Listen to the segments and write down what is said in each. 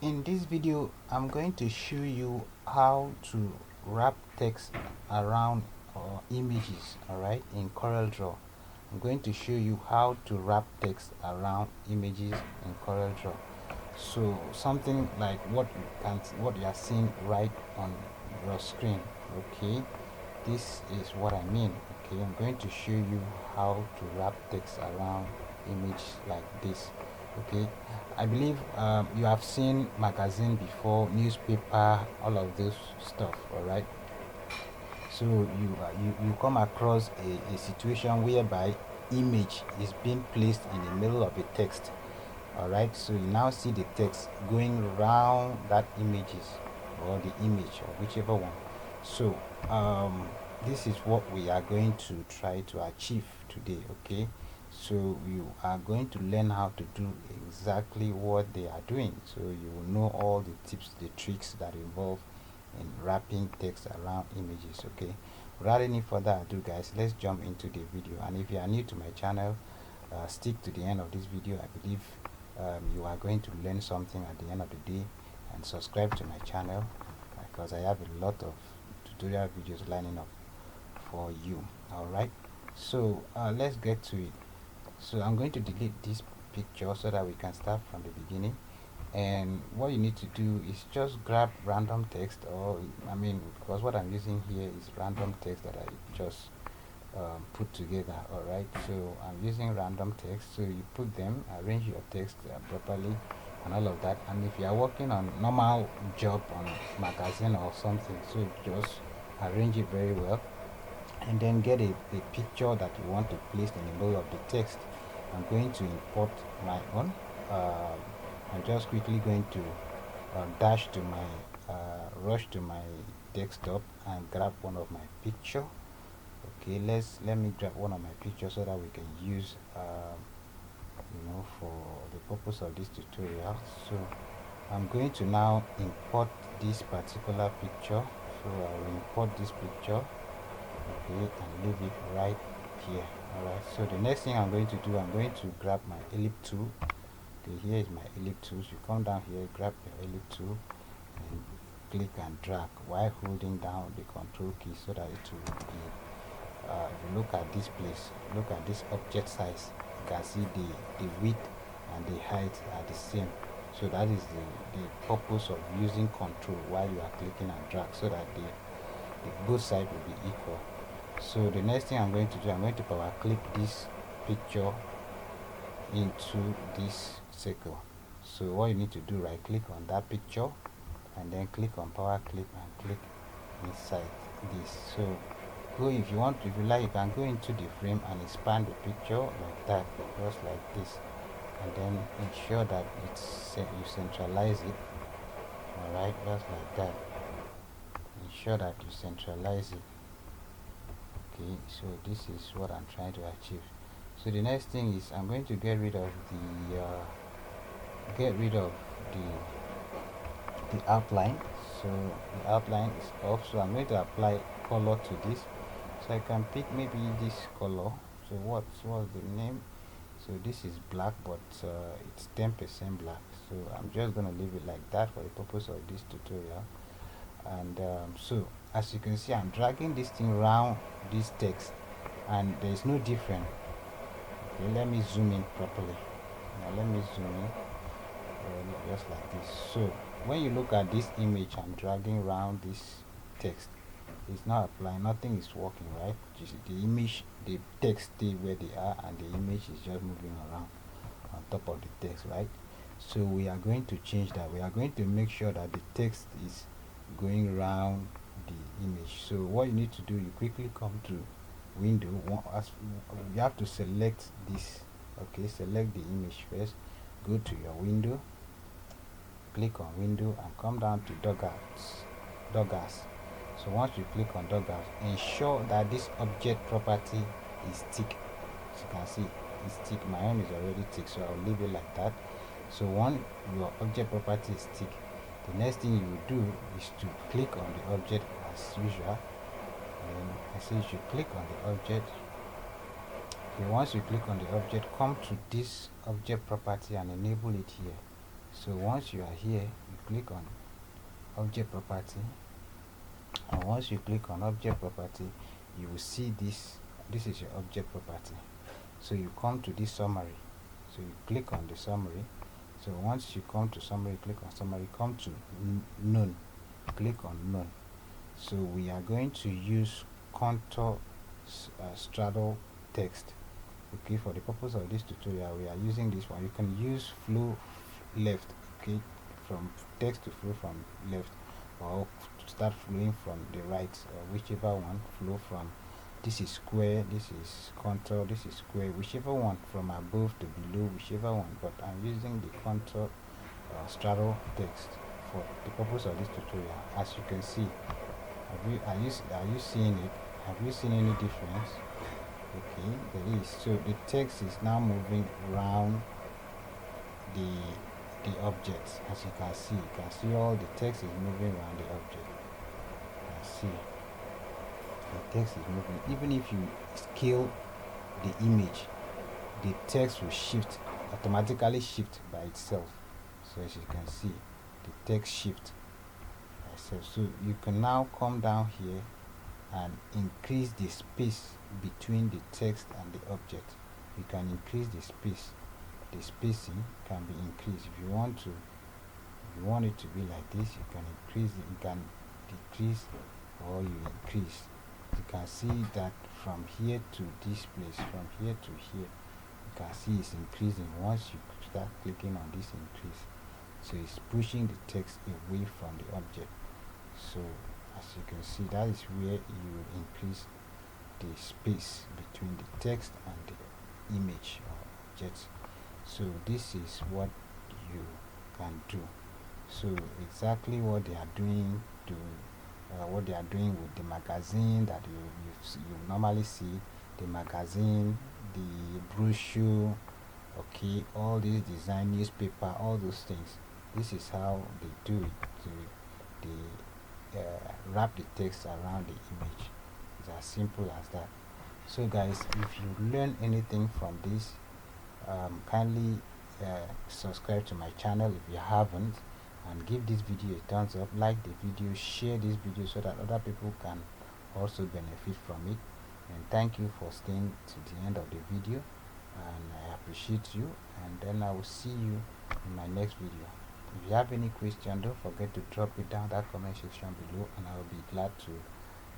In this video, I'm going to show you how to wrap text around images, alright, in CorelDRAW. I'm going to show you how to wrap text around images in CorelDRAW. So something like what you are seeing right on your screen. Okay, this is what I mean. Okay, I'm going to show you how to wrap text around image like this. Okay, I believe you have seen magazine before, newspaper, all of this stuff. All right, so you come across a situation whereby image is being placed in the middle of a text. All right, so you now see the text going around that images or the image or whichever one. So this is what we are going to try to achieve today. Okay, so you are going to learn how to do exactly what they are doing, so you will know all the tips, the tricks that involve in wrapping text around images. Okay, without any further ado guys, let's jump into the video. And if you are new to my channel, stick to the end of this video. I believe you are going to learn something at the end of the day, and subscribe to my channel because I have a lot of tutorial videos lining up for you. All right, so let's get to it. So I'm going to delete this picture so that we can start from the beginning. And what you need to do is just grab random text, or I mean, because what I'm using here is random text that I just put together. All right, so I'm using random text, so you put them, arrange your text properly and all of that. And if you are working on normal job on magazine or something, so just arrange it very well, and then get a picture that you want to place in the middle of the text. I'm going to import my own. I'm just quickly going to dash to my rush to my desktop and grab one of my picture. Okay, let me grab one of my pictures so that we can use for the purpose of this tutorial. So I'm going to now import this particular picture. So I will import this picture, okay, and leave it right here. All right, so the next thing I'm going to do, I'm going to grab my ellipse tool. Okay, here is my ellipse tool. You come down here, grab your ellipse tool and click and drag while holding down the control key so that it will be if you look at this place, look at this object size, you can see the width and the height are the same. So that is the purpose of using control while you are clicking and drag, so that the both sides will be equal. So the next thing I'm going to do, I'm going to power clip this picture into this circle. So what you need to do, right click on that picture and then click on power clip and click inside this. So go, if you want, if you like, you can go into the frame and expand the picture like that, just like this, and then ensure that you centralize it. All right, just like that. Ensure that you centralize it. Okay, so this is what I'm trying to achieve. So the next thing is I'm going to get rid of the outline. So the outline is off, so I'm going to apply color to this. So I can pick maybe this color. So what's the name? So this is black, but it's 10% black, so I'm just going to leave it like that for the purpose of this tutorial. And so as you can see, I'm dragging this thing around this text and there's no difference. Okay, let me zoom in properly. Now let me zoom in just like this. So when you look at this image, I'm dragging around this text, it's not applying, nothing is working, right? Just the image, the text stay where they are and the image is just moving around on top of the text, right? So we are going to change that. We are going to make sure that the text is going around the image. So what you need to do, you quickly come to window. You have to select this. Okay, select the image first, go to your window, click on window and come down to doggers. So once you click on doggers, ensure that this object property is tick. As you can see, it's tick. My own is already tick, so I'll leave it like that. So once your object property is tick, the next thing you will do is to click on the object as usual. And I say you should click on the object. Okay, once you click on the object, come to this object property and enable it here. So once you are here, you click on object property, and once you click on object property, you will see this is your object property. So you come to this summary, so you click on the summary. So once you come to summary, click on summary, come to none, click on none. So we are going to use contour straddle text. Okay, for the purpose of this tutorial we are using this one. You can use flow left, okay, from text to flow from left, or start flowing from the right, or whichever one. Flow from, this is square, this is contour, this is square, whichever one, from above to below, whichever one. But I'm using the contour straddle text for the purpose of this tutorial. As you can see, are you seeing it? Have you seen any difference? Okay, there is. So the text is now moving around the objects. As you can see all the text is moving around the object. You can see the text is moving. Even if you scale the image, the text will shift, automatically shift by itself. So as you can see, the text shift by itself. So you can now come down here and increase the space between the text and the object. You can increase the space. The spacing can be increased. If you want it to be like this, you can increase it. You can decrease, or you increase. You can see that from here to this place, from here to here, you can see it's increasing. Once you start clicking on this increase, so it's pushing the text away from the object. So as you can see, that is where you increase the space between the text and the image or object. So this is what you can do. So exactly what they are doing to what they are doing with the magazine that you normally see, the magazine, the brochure, okay, all these design, newspaper, all those things. This is how they do it. They wrap the text around the image. It's as simple as that. So guys, if you learn anything from this, kindly subscribe to my channel if you haven't, and give this video a thumbs up, like the video, share this video so that other people can also benefit from it. And thank you for staying to the end of the video, and I appreciate you, and then I will see you in my next video. If you have any question, don't forget to drop it down that comment section below, and I will be glad to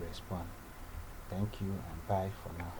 respond. Thank you, and bye for now.